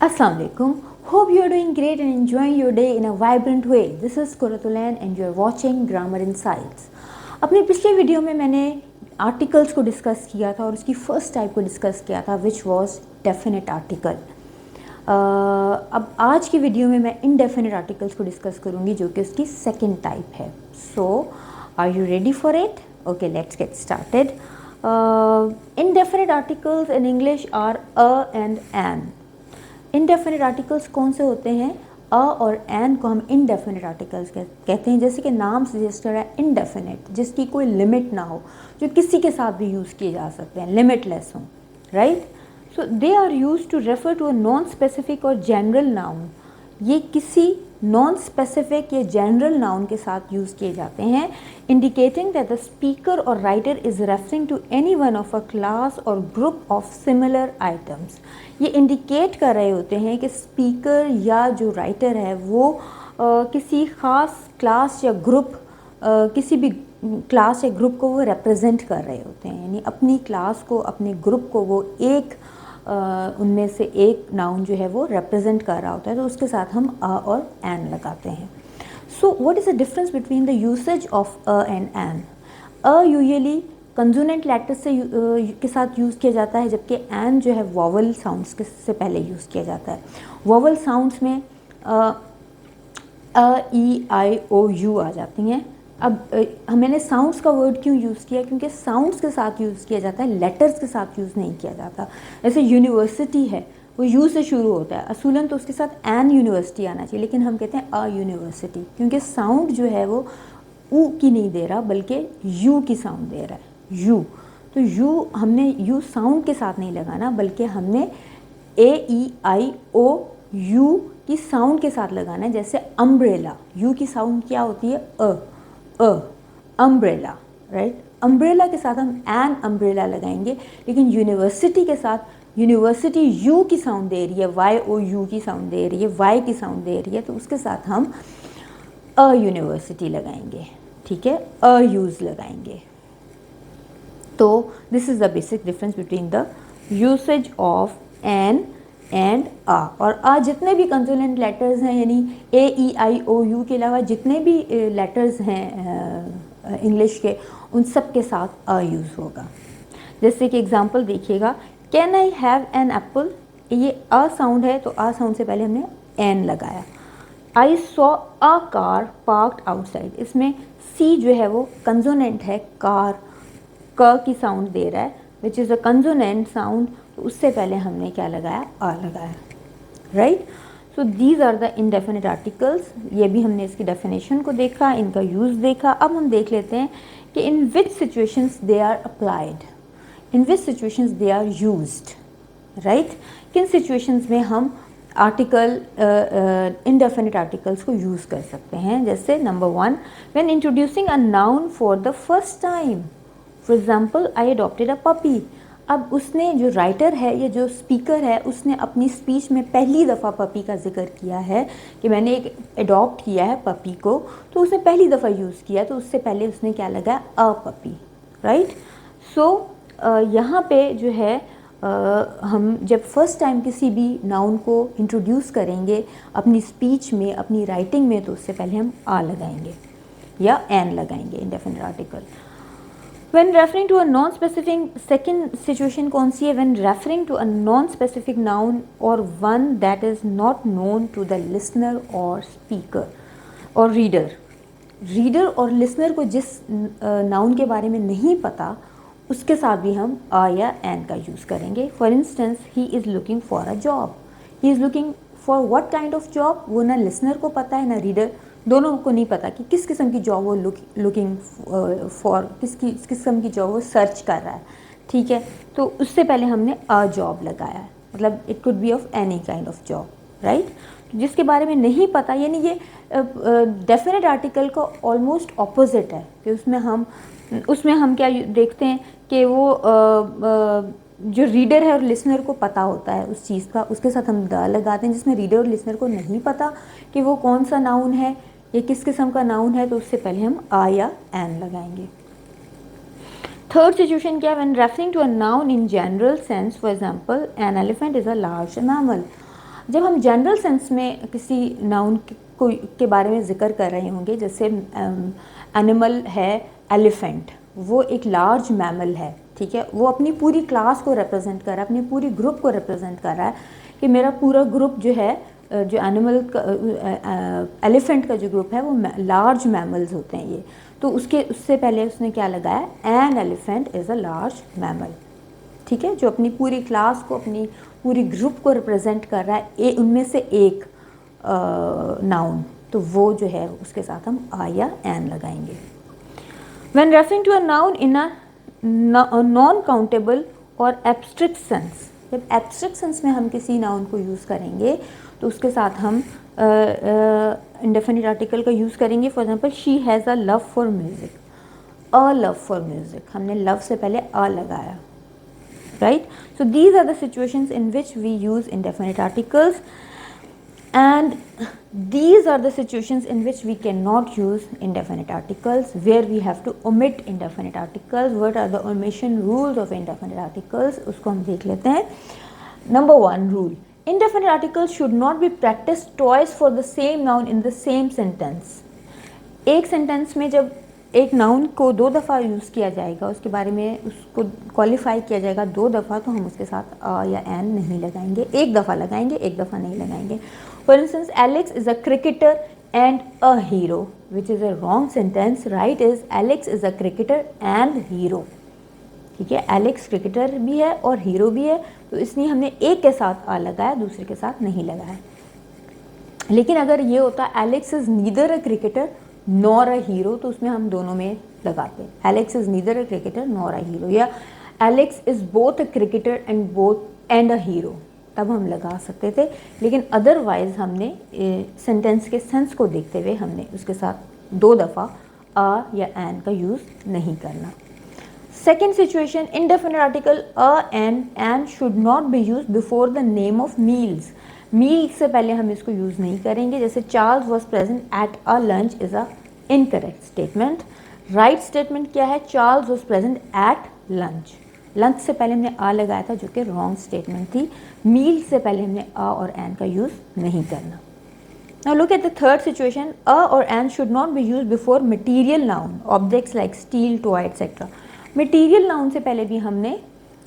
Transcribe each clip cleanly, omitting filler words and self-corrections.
Assalamu alaikum. Hope you are doing great and enjoying your day in a vibrant way. This is Kuratulan and you are watching Grammar Insights. अपने पिछले video में मैंने articles को discuss किया था और उसकी फर्स्ट टाइप को डिस्कस किया था विच वॉज डेफिनेट आर्टिकल। अब आज की वीडियो में मैं इनडेफिनेट आर्टिकल्स को डिस्कस करूँगी जो कि उसकी सेकेंड टाइप है। So are you ready for it? Okay, let's get started. Indefinite articles in English are a and an. Indefinite articles कौन से होते हैं? अ और एन को हम इनडेफिनेट आर्टिकल्स कहते हैं। जैसे कि नाम सजेस्ट कर रहा है इनडेफिनेट, जिसकी कोई लिमिट ना हो, जो किसी के साथ भी यूज़ किए जा सकते हैं, लिमिटलेस हों, right. So they are use to refer to a non specific or general noun. ये किसी नॉन स्पेसिफिक या जनरल नाउन के साथ यूज़ किए जाते हैं, indicating that the speaker or writer is referring to any one of a class or group of similar items. ये indicate कर रहे होते हैं कि स्पीकर या जो राइटर है वो किसी ख़ास क्लास या ग्रुप, किसी भी क्लास या ग्रुप को वो रिप्रेजेंट कर रहे होते हैं, यानी अपनी क्लास को, अपने ग्रुप को वो एक उनमें से एक नाउन जो है वो रिप्रेजेंट कर रहा होता है, तो उसके साथ हम अ और एन लगाते हैं। So what is the difference between the usage of a and an? A usually consonant letter से के साथ यूज़ किया जाता है, जबकि एन जो है वॉवल साउंड्स के से पहले यूज़ किया जाता है। वॉवल साउंड्स में अ ई आई ओ यू आ जाती हैं। अब मैंने साउंड्स का वर्ड क्यों यूज़ किया? क्योंकि साउंड्स के साथ यूज़ किया जाता है, लेटर्स के साथ यूज़ नहीं किया जाता। जैसे यूनिवर्सिटी है, वो यू से शुरू होता है, असूलन तो उसके साथ एन यूनिवर्सिटी आना चाहिए, लेकिन हम कहते हैं अ यूनिवर्सिटी, क्योंकि साउंड जो है वो ऊ की नहीं दे रहा बल्कि यू की साउंड दे रहा है, यू। तो यू हमने यू साउंड के साथ नहीं लगाना, बल्कि हमने ए ई आई ओ यू की साउंड के साथ लगाना है। जैसे अम्ब्रेला, यू की साउंड क्या होती है? अ अम्ब्रेला, राइट। अम्ब्रेला के साथ हम एन अम्ब्रेला लगाएंगे, लेकिन यूनिवर्सिटी के साथ यूनिवर्सिटी यू की साउंड दे रही है, वाई ओ यू की साउंड दे रही है, वाई की साउंड दे रही है, तो उसके साथ हम अ यूनिवर्सिटी लगाएंगे, ठीक है, अ यूज़ लगाएंगे। तो this is the basic difference between the usage of an and a. और आ जितने भी कंसोनेंट लेटर्स हैं, यानी ए ई आई ओ यू के अलावा जितने भी लेटर्स हैं इंग्लिश के, उन सब के साथ अ यूज़ होगा। जैसे कि एग्जांपल देखिएगा, can I have an apple, ये अ साउंड है, तो अ साउंड से पहले हमने एन लगाया। I saw a car parked outside, इसमें सी जो है वो कंसोनेंट है, कार क की साउंड दे रहा है, which is a consonant sound, तो उससे पहले हमने क्या लगाया? आ लगाया, right. So these are the indefinite articles. ये भी हमने इसकी डेफिनेशन को देखा, इनका यूज़ देखा। अब हम देख लेते हैं कि in which situations they are applied, in which situations they are used, right. किन सिचुएशंस में हम आर्टिकल इनडेफिनेट आर्टिकल्स को यूज़ कर सकते हैं? जैसे number 1, when introducing a noun for the first time. For example, I adopted a puppy. अब उसने, जो राइटर है या जो स्पीकर है, उसने अपनी स्पीच में पहली दफ़ा पपी का जिक्र किया है कि मैंने एक अडॉप्ट किया है पपी को, तो उसने पहली दफ़ा यूज़ किया, तो उससे पहले उसने क्या लगाया? A puppy, right. सो यहाँ पे जो है हम जब फर्स्ट टाइम किसी भी नाउन को इंट्रोड्यूस करेंगे अपनी स्पीच में, अपनी राइटिंग में, तो उससे पहले हम आ लगाएंगे या एन लगाएंगे, indefinite article. When referring to a non-specific, second situation कौन सी है? When referring to a non-specific noun or one that is not known to the listener or speaker और reader. रीडर और लिसनर को जिस नाउन के बारे में नहीं पता, उसके साथ भी हम आ या एन का यूज़ करेंगे। For instance, he is looking for a job, he is looking for what kind of job, वो ना लिसनर को पता है ना रीडर, दोनों को नहीं पता कि किस किस्म की जॉब वो लुकिंग फॉर, किस किस्म की जॉब वो सर्च कर रहा है, ठीक है। तो उससे पहले हमने अ जॉब लगाया, मतलब it could be of any kind of job, right. जिसके बारे में नहीं पता, यानी ये डेफिनेट आर्टिकल का ऑलमोस्ट ऑपोजिट है कि उसमें हम क्या देखते हैं कि वो जो रीडर है और लिसनर को पता होता है उस चीज़ का, उसके साथ हम द लगाते हैं। जिसमें रीडर और लिसनर को नहीं पता कि वो कौन सा नाउन है या किस किस्म का नाउन है, तो उससे पहले हम आ या एन लगाएंगे। थर्ड सिचुएशन क्या है? When referring to a noun in general sense, for example, an elephant is a large mammal. जब हम जनरल सेंस में किसी नाउन के बारे में ज़िक्र कर रहे होंगे, जैसे एनिमल है एलिफेंट, वो एक लार्ज मैमल है, ठीक है, वो अपनी पूरी क्लास को रिप्रेजेंट कर रहा है, अपनी पूरी ग्रुप को रिप्रेजेंट कर रहा है कि मेरा पूरा ग्रुप जो है, जो एनिमल का एलिफेंट का जो ग्रुप है वो लार्ज मैमल्स होते हैं ये। तो उससे पहले उसने क्या लगाया, N elephant is a large mammal, ठीक है, जो अपनी पूरी क्लास को, अपनी पूरी ग्रुप को रिप्रेजेंट कर रहा है, उनमें से एक नाउन, तो वो जो है उसके साथ हम आ या एन लगाएंगे। When referring to a noun in a non-countable और एब्स्ट्रैक्ट सेंस, जब एब्स्ट्रैक्ट सेंस में हम किसी नाउन को यूज़ करेंगे तो उसके साथ हम इंडेफिनिट आर्टिकल का यूज़ करेंगे। For example, she has a love for music, a love for music, हमने लव से पहले अ लगाया, right. So these are the situations in which we use indefinite articles, and these are the situations in which we cannot use indefinite articles, where we have to omit indefinite articles. What are the omission rules of indefinite articles, उसको हम देख लेते हैं। Number 1 rule, indefinite articles should not be practiced twice for the same noun in the same sentence। एक sentence में जब एक noun को 2 दफ़ा यूज़ किया जाएगा, उसके बारे में उसको क्वालिफाई किया जाएगा 2 दफ़ा, तो हम उसके साथ आ या एन नहीं लगाएंगे, एक दफ़ा लगाएंगे, एक दफ़ा नहीं लगाएंगे। For instance, Alex is a cricketer and a hero, which is a wrong sentence. Right is Alex is a cricketer and hero, ठीक है, एलेक्स क्रिकेटर भी है और हीरो भी है, तो इसलिए हमने एक के साथ आ लगाया, दूसरे के साथ नहीं लगाया। लेकिन अगर ये होता Alex is neither a cricketer nor a hero, तो उसमें हम दोनों में लगाते हैं, Alex is neither a cricketer nor a hero, या Alex is both a cricketer and a hero, तब हम लगा सकते थे। लेकिन अदरवाइज़ हमने सेंटेंस के सेंस को देखते हुए हमने उसके साथ 2 दफ़ा आ या एन का यूज़ नहीं करना। Second situation, indefinite article a an should not be use before the name of meals. Meal से पहले हम इसको यूज़ नहीं करेंगे, जैसे Charles was present at a lunch is a incorrect statement. Right statement क्या है, Charles was present at lunch. Lunch से पहले हमने आ लगाया था, जो कि रॉन्ग स्टेटमेंट थी। मील से पहले हमने आ और एन का यूज़ नहीं करना। Now look at the third situation, a or an should not be used before material noun, objects like steel, toy, etc. Material noun से पहले भी हमने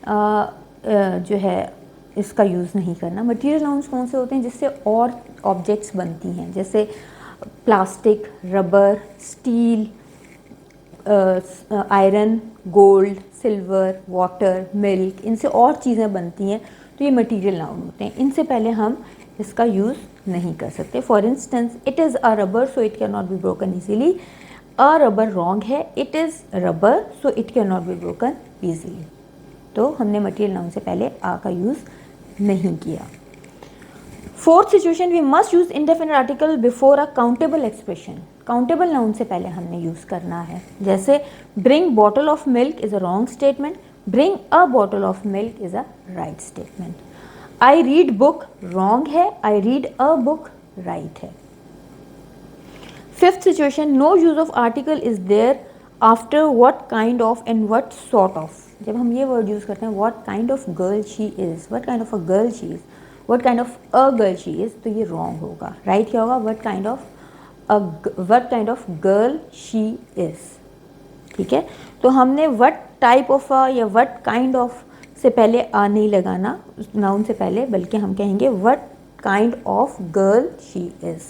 जो है इसका यूज़ नहीं करना। मटीरियल नाउन्स कौन से होते हैं, जिससे और ऑब्जेक्ट्स बनती हैं, जैसे plastic, rubber, steel, iron, gold, silver, water, milk, इनसे और चीज़ें बनती हैं, तो ये मटीरियल नाउन होते हैं। इनसे पहले हम इसका यूज़ नहीं कर सकते। For instance, it is a rubber so it can not be broken easily. A rubber wrong है, it is rubber so it can not be broken easily. तो हमने मटीरियल नाउन से पहले आ का यूज़ नहीं किया। Fourth situation, we must use indefinite article before a countable expression. Countable noun से पहले हमने यूज़ करना है, जैसे bring bottle of milk is a wrong statement, bring a bottle of milk is a right statement. I read book wrong है, I read a book right है। Fifth situation, no use of article is there after what kind of and what sort of. जब हम ये word use करते हैं, what kind of girl she is, what kind of a girl she is, what kind of a girl she is, तो ये wrong होगा। Right क्या होगा, what kind of girl she is, ठीक है। तो हमने व्हाट टाइप ऑफ अ या व्हाट काइंड ऑफ से पहले आ नहीं लगाना नाउन से पहले, बल्कि हम कहेंगे what kind of girl she is.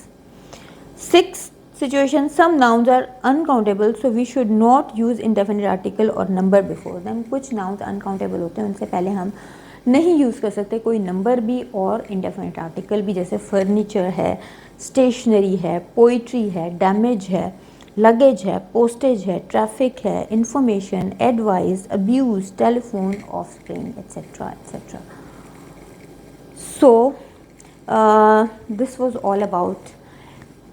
Six situation, some nouns are uncountable so we should not use indefinite article और number before them। कुछ nouns uncountable होते हैं, उनसे पहले हम नहीं यूज़ कर सकते कोई नंबर भी और indefinite article भी, जैसे फर्नीचर है, स्टेशनरी है, पोइट्री है, डैमेज है, लगेज है, पोस्टेज है, ट्रैफिक है, information, advice, abuse, telephone, offspring, etcetera etcetera. So this was all about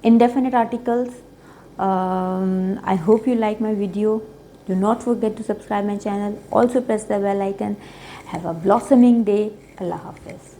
indefinite articles. I hope you like my video. Do not forget to subscribe my channel. Also press the bell icon. Have a blossoming day. Allah Hafiz.